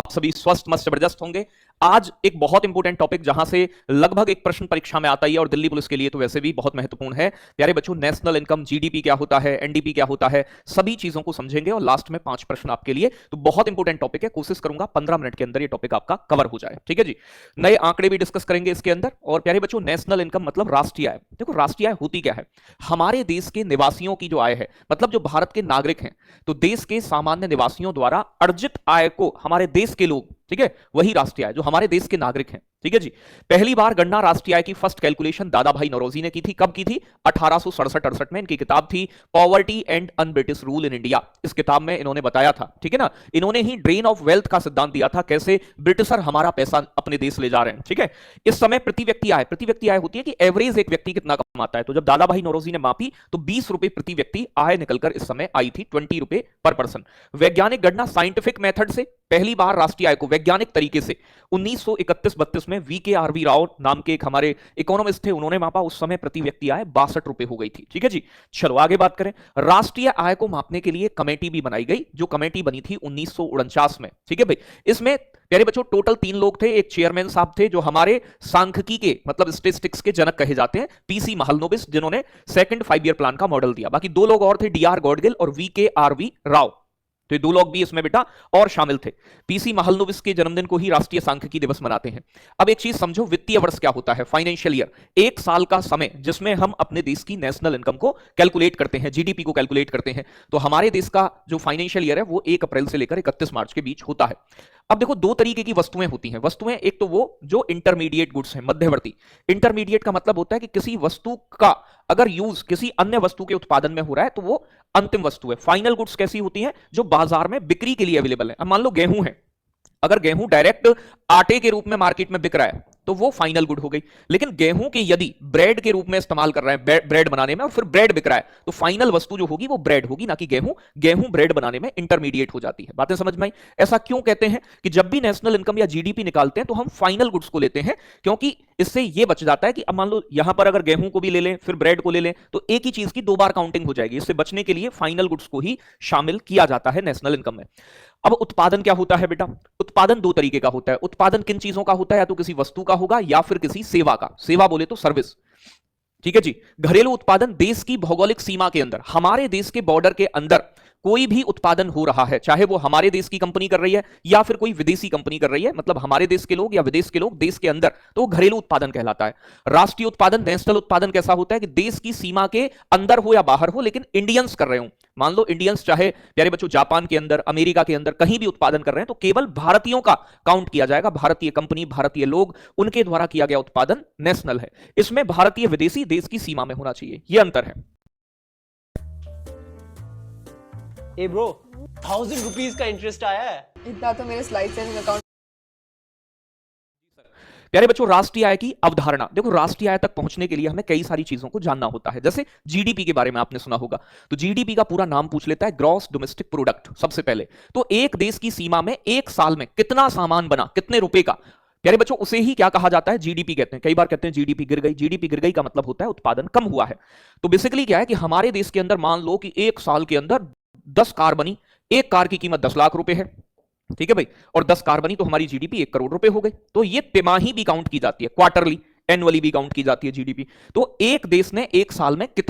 आप सभी स्वस्थ मस्त जबरदस्त होंगे। आज एक बहुत इंपॉर्टेंट टॉपिक जहां से लगभग एक प्रश्न परीक्षा में आता ही है और दिल्ली पुलिस के लिए तो वैसे भी बहुत महत्वपूर्ण है। प्यारे बच्चों, नेशनल इनकम, जीडीपी क्या होता है, एनडीपी क्या होता है, सभी चीजों को समझेंगे और लास्ट में 5 प्रश्न आपके लिए। तो बहुत इंपॉर्टेंट टॉपिक है, कोशिश करूंगा 15 मिनट के अंदर ये टॉपिक आपका कवर हो जाए। ठीक है जी। नए आंकड़े भी डिस्कस करेंगे इसके अंदर। और प्यारे बच्चों, नेशनल इनकम मतलब राष्ट्रीय आय। देखो राष्ट्रीय आय होती क्या है? हमारे देश के निवासियों की जो आय है, मतलब जो भारत के नागरिक हैं, तो देश के सामान्य निवासियों द्वारा अर्जित आय को हमारे देश के लोग, ठीक है, वही राष्ट्रीय आय जो हमारे देश के नागरिक हैं। ठीक है जी। पहली बार गणना राष्ट्रीय आय की फर्स्ट कैलकुलेशन दादा भाई नौरोजी ने की थी। कब की थी? 1867-68 में। इनकी किताब थी poverty and un British rule in India. इस किताब में इन्होंने बताया था, ठीक है ना, इन्होंने ही ड्रेन ऑफ वेल्थ का सिद्धांत दिया था, कैसे ब्रिटिशर हमारा पैसा अपने देश ले जा रहे हैं। ठीक है। इस समय प्रति व्यक्ति आय होती है कि एवरेज एक व्यक्ति कितना कमाता है। तो जब दादा भाई नौरोजी ने मापी तो 20 रुपए प्रति व्यक्ति आय निकलकर इस समय आई थी, 20 रुपए पर पर्सन। वैज्ञानिक गणना साइंटिफिक मेथड से पहली बार राष्ट्रीय आय को वैज्ञानिक तरीके से 1931-32 में वीके आरवी राव नाम के एक हमारे इकोनॉमिस्ट थे, उन्होंने मापा। उस समय प्रति व्यक्ति आय 62 रुपए हो गई थी। ठीक है जी। चलो आगे बात करें। राष्ट्रीय आय को मापने के लिए कमेटी भी बनाई गई, जो कमेटी बनी थी 1949 में। ठीक है भाई। इसमें प्यारे बच्चों टोटल 3 लोग थे। एक चेयरमैन साहब थे जो हमारे सांख्यिकी के मतलब स्टैटिस्टिक्स के जनक कहे जाते हैं, पीसी महलनोबिस, जिन्होंने सेकंड 5 ईयर प्लान का मॉडल दिया। बाकी 2 लोग और थे, डीआर गॉडगिल और वीके आरवी राव। तो ये 2 लोग भी इसमें बेटा और शामिल थे। पीसी महलनोबिस के जन्मदिन को ही राष्ट्रीय सांख्यिकी दिवस मनाते हैं। अब एक चीज समझो, वित्तीय वर्ष क्या होता है? फाइनेंशियल ईयर, एक साल का समय जिसमें हम अपने देश की नेशनल इनकम को कैलकुलेट करते हैं, जीडीपी को कैलकुलेट करते हैं। तो हमारे देश का जो फाइनेंशियल ईयर है वो 1 अप्रैल से लेकर 31 मार्च के बीच होता है। अब देखो 2 तरीके की वस्तुएं होती हैं। वस्तुएं, एक तो वो जो इंटरमीडिएट गुड्स हैं, मध्यवर्ती। इंटरमीडिएट का मतलब होता है कि किसी वस्तु का अगर यूज किसी अन्य वस्तु के उत्पादन में हो रहा है तो वो अंतिम वस्तु है। फाइनल गुड्स कैसी होती हैं? जो बाजार में बिक्री के लिए अवेलेबल है। अब मान लो गेहूं है, अगर गेहूं डायरेक्ट आटे के रूप में मार्केट में बिक रहा है तो वो फाइनल गुड हो गई। लेकिन गेहूं के यदि ब्रेड के रूप में इस्तेमाल कर रहे हैं, ब्रेड बनाने में, और फिर ब्रेड बिक रहा है, तो फाइनल वस्तु जो होगी वो ब्रेड होगी, ना कि गेहूं। गेहूं ब्रेड बनाने में इंटरमीडिएट हो जाती है। बातें समझ में आई? ऐसा क्यों कहते हैं कि जब भी नेशनल इनकम या जीडीपी निकालते हैं तो हम फाइनल गुड्स को लेते हैं, क्योंकि इससे यह बच जाता है कि अब मान लो यहां पर अगर गेहूं को भी ले लें फिर ब्रेड को ले लें तो एक ही चीज की 2 बार काउंटिंग हो जाएगी। इससे बचने के लिए फाइनल गुड्स को ही शामिल किया जाता है नेशनल इनकम में। अब उत्पादन क्या होता है बेटा? उत्पादन 2 तरीके का होता है। उत्पादन किन चीजों का होता है? या तो किसी वस्तु का होगा या फिर किसी सेवा का। सेवा बोले तो सर्विस। ठीक है जी। घरेलू उत्पादन देश की भौगोलिक सीमा के अंदर, हमारे देश के बॉर्डर के अंदर कोई भी उत्पादन हो रहा है, चाहे वो हमारे देश की कंपनी कर रही है या फिर कोई विदेशी कंपनी कर रही है, मतलब हमारे देश के लोग या विदेश के लोग देश के अंदर, तो घरेलू उत्पादन कहलाता है। राष्ट्रीय उत्पादन, नेशनल उत्पादन कैसा होता है कि देश की सीमा के अंदर हो या बाहर हो, लेकिन इंडियंस कर रहे हो। मान लो इंडियंस चाहे प्यारे बच्चों जापान के अंदर, अमेरिका के अंदर कहीं भी उत्पादन कर रहे हैं तो केवल भारतीयों का काउंट किया जाएगा। भारतीय कंपनी, भारतीय लोग, उनके द्वारा किया गया उत्पादन नेशनल है। इसमें भारतीय विदेशी देश की सीमा में होना चाहिए, यह अंतर है। ए ब्रो, 1000 रुपीज का इंटरेस्ट आया है। इतना तो मेरे स्लाइड सेविंग अकाउंट। प्यारे बच्चों, राष्ट्रीय आय की अवधारणा देखो। राष्ट्रीय आय तक पहुंचने के लिए हमें कई सारी चीजों को जानना होता है। जैसे जीडीपी के बारे में आपने सुना होगा, तो जीडीपी का पूरा नाम पूछ लेता है, ग्रॉस डोमेस्टिक प्रोडक्ट। सबसे पहले तो एक देश की सीमा में एक साल में कितना सामान बना, कितने रुपए का, प्यारे बच्चों उसे ही क्या कहा जाता है? जीडीपी कहते हैं। कई बार कहते हैं जीडीपी गिर गई। जीडीपी गिर गई का मतलब होता है उत्पादन कम हुआ है। तो बेसिकली क्या है कि हमारे देश के अंदर मान लो कि एक साल के अंदर 10 कार बनी, एक कार की कीमत 10 लाख रुपए है। ठीक है भाई, और 10 कार बनी तो हमारी जीडीपी 1 करोड़ रुपए हो गई। तो ये तिमाही भी काउंट की जाती है, क्वार्टरली, एनुअली भी काउंट की जाती है जीडीपी। तो एक देश ने एक साल में कितना